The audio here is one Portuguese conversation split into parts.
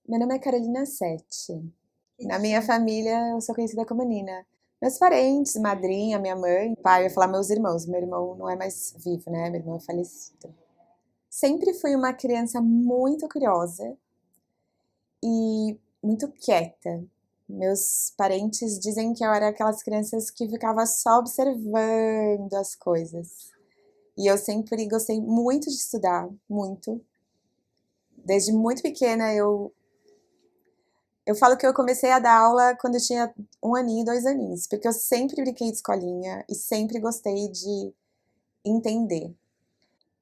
Meu nome é Carolina Sete. Na minha família, eu sou conhecida como Nina. Meus parentes, madrinha, minha mãe, pai, eu ia falar meus irmãos. Meu irmão não é mais vivo, né? Meu irmão é falecido. Sempre fui uma criança muito curiosa e muito quieta. Meus parentes dizem que eu era aquelas crianças que ficava só observando as coisas. E eu sempre gostei muito de estudar, muito. Desde muito pequena eu falo que eu comecei a dar aula quando eu tinha 1 aninho, 2 aninhos, porque eu sempre brinquei de escolinha e sempre gostei de entender.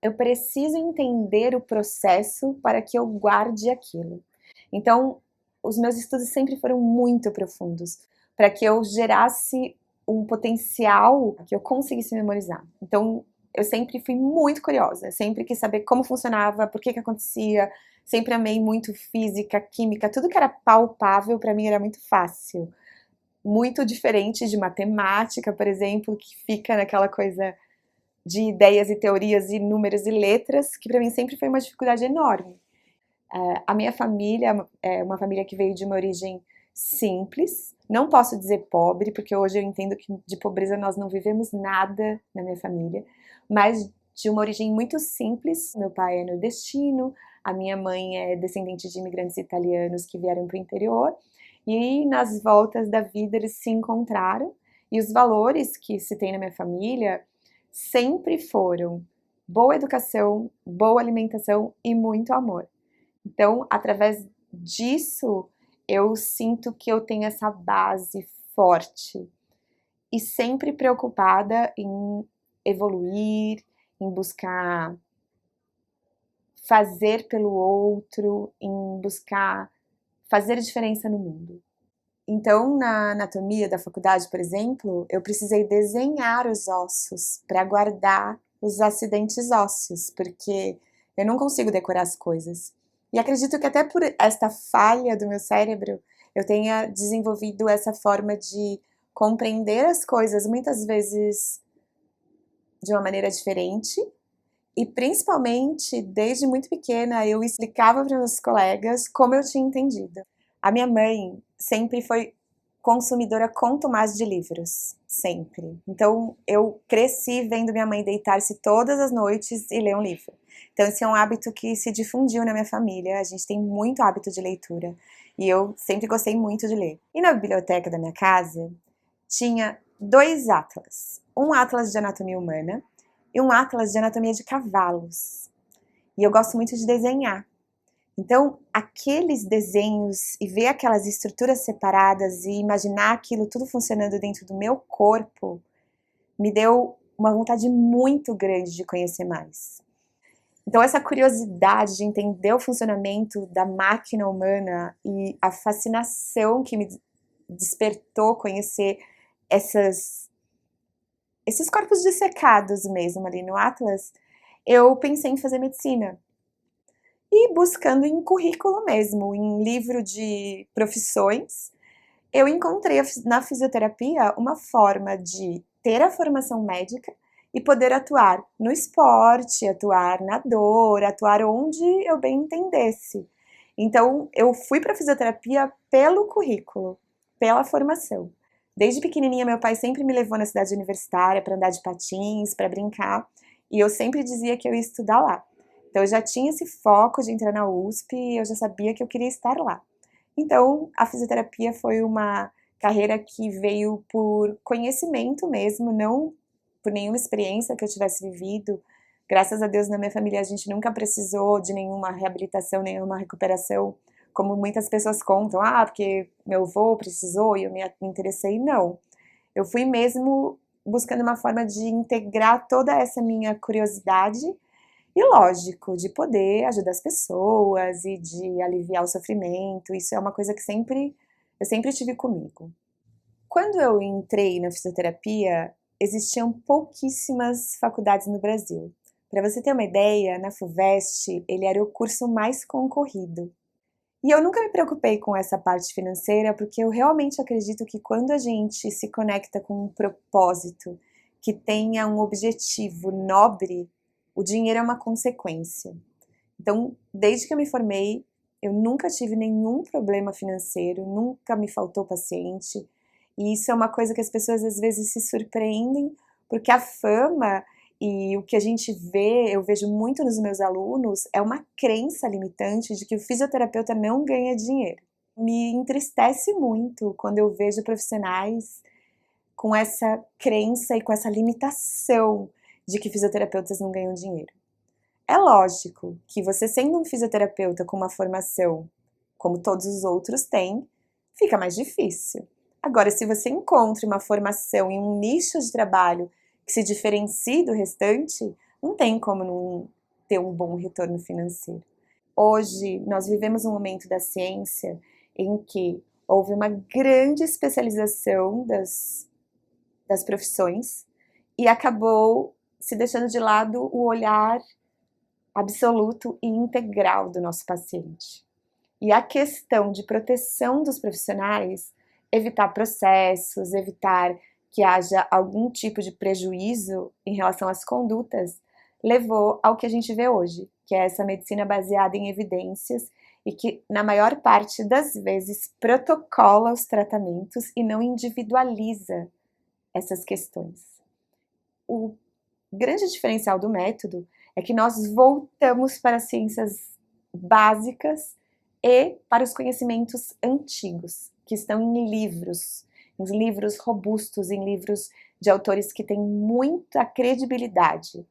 Eu preciso entender o processo para que eu guarde aquilo. Então, os meus estudos sempre foram muito profundos, para que eu gerasse um potencial que eu conseguisse memorizar. Então, eu sempre fui muito curiosa, sempre quis saber como funcionava, por que que acontecia, sempre amei muito física, química, tudo que era palpável para mim era muito fácil. Muito diferente de matemática, por exemplo, que fica naquela coisa de ideias e teorias e números e letras, que para mim sempre foi uma dificuldade enorme. A minha família é uma família que veio de uma origem simples, não posso dizer pobre, porque hoje eu entendo que de pobreza nós não vivemos nada na minha família, mas de uma origem muito simples. Meu pai é nordestino, a minha mãe é descendente de imigrantes italianos que vieram para o interior, e nas voltas da vida eles se encontraram, e os valores que se tem na minha família sempre foram boa educação, boa alimentação e muito amor. Então, através disso, eu sinto que eu tenho essa base forte e sempre preocupada em evoluir, em buscar fazer pelo outro, em buscar fazer diferença no mundo. Então, na anatomia da faculdade, por exemplo, eu precisei desenhar os ossos para guardar os acidentes ósseos, porque eu não consigo decorar as coisas. E acredito que até por esta falha do meu cérebro, eu tenha desenvolvido essa forma de compreender as coisas muitas vezes de uma maneira diferente. E principalmente, desde muito pequena, eu explicava para meus colegas como eu tinha entendido. A minha mãe sempre foi consumidora contumaz de livros, sempre. Então, eu cresci vendo minha mãe deitar-se todas as noites e ler um livro. Então, esse é um hábito que se difundiu na minha família. A gente tem muito hábito de leitura e eu sempre gostei muito de ler. E na biblioteca da minha casa tinha 2 atlas. Um atlas de anatomia humana e um atlas de anatomia de cavalos. E eu gosto muito de desenhar. Então, aqueles desenhos e ver aquelas estruturas separadas e imaginar aquilo tudo funcionando dentro do meu corpo me deu uma vontade muito grande de conhecer mais. Então, essa curiosidade de entender o funcionamento da máquina humana e a fascinação que me despertou conhecer essas, esses corpos dissecados mesmo ali no Atlas, eu pensei em fazer medicina. E buscando em currículo mesmo, em livro de profissões, eu encontrei na fisioterapia uma forma de ter a formação médica e poder atuar no esporte, atuar na dor, atuar onde eu bem entendesse. Então, eu fui para a fisioterapia pelo currículo, pela formação. Desde pequenininha, meu pai sempre me levou na cidade universitária para andar de patins, para brincar, e eu sempre dizia que eu ia estudar lá. Então, eu já tinha esse foco de entrar na USP e eu já sabia que eu queria estar lá. Então, a fisioterapia foi uma carreira que veio por conhecimento mesmo, não por nenhuma experiência que eu tivesse vivido. Graças a Deus, na minha família, a gente nunca precisou de nenhuma reabilitação, nenhuma recuperação, como muitas pessoas contam. Ah, porque meu avô precisou e eu me interessei. Não. Eu fui mesmo buscando uma forma de integrar toda essa minha curiosidade e lógico, de poder ajudar as pessoas e de aliviar o sofrimento, isso é uma coisa que eu sempre tive comigo. Quando eu entrei na fisioterapia, existiam pouquíssimas faculdades no Brasil. Para você ter uma ideia, na FUVEST ele era o curso mais concorrido. E eu nunca me preocupei com essa parte financeira, porque eu realmente acredito que quando a gente se conecta com um propósito que tenha um objetivo nobre, o dinheiro é uma consequência. Então, desde que eu me formei, Eu nunca tive nenhum problema financeiro, nunca me faltou paciente. E isso é uma coisa que as pessoas às vezes se surpreendem, porque a fama e o que a gente vê, eu vejo muito nos meus alunos, é uma crença limitante de que o fisioterapeuta não ganha dinheiro. Me entristece muito quando eu vejo profissionais com essa crença e com essa limitação de que fisioterapeutas não ganham dinheiro. É lógico que você sendo um fisioterapeuta com uma formação como todos os outros têm, fica mais difícil. Agora, se você encontra uma formação em um nicho de trabalho que se diferencie do restante, não tem como não ter um bom retorno financeiro. Hoje, nós vivemos um momento da ciência em que houve uma grande especialização das profissões e acabou se deixando de lado o olhar absoluto e integral do nosso paciente. E a questão de proteção dos profissionais, evitar processos, evitar que haja algum tipo de prejuízo em relação às condutas, levou ao que a gente vê hoje, que é essa medicina baseada em evidências e que, na maior parte das vezes, protocola os tratamentos e não individualiza essas questões. O grande diferencial do método é que nós voltamos para as ciências básicas e para os conhecimentos antigos, que estão em livros robustos, em livros de autores que têm muita credibilidade.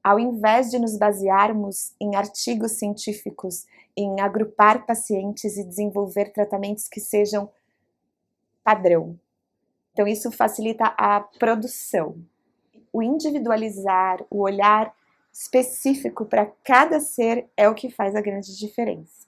Ao invés de nos basearmos em artigos científicos, em agrupar pacientes e desenvolver tratamentos que sejam padrão. Então, isso facilita a produção. O individualizar, o olhar específico para cada ser é o que faz a grande diferença.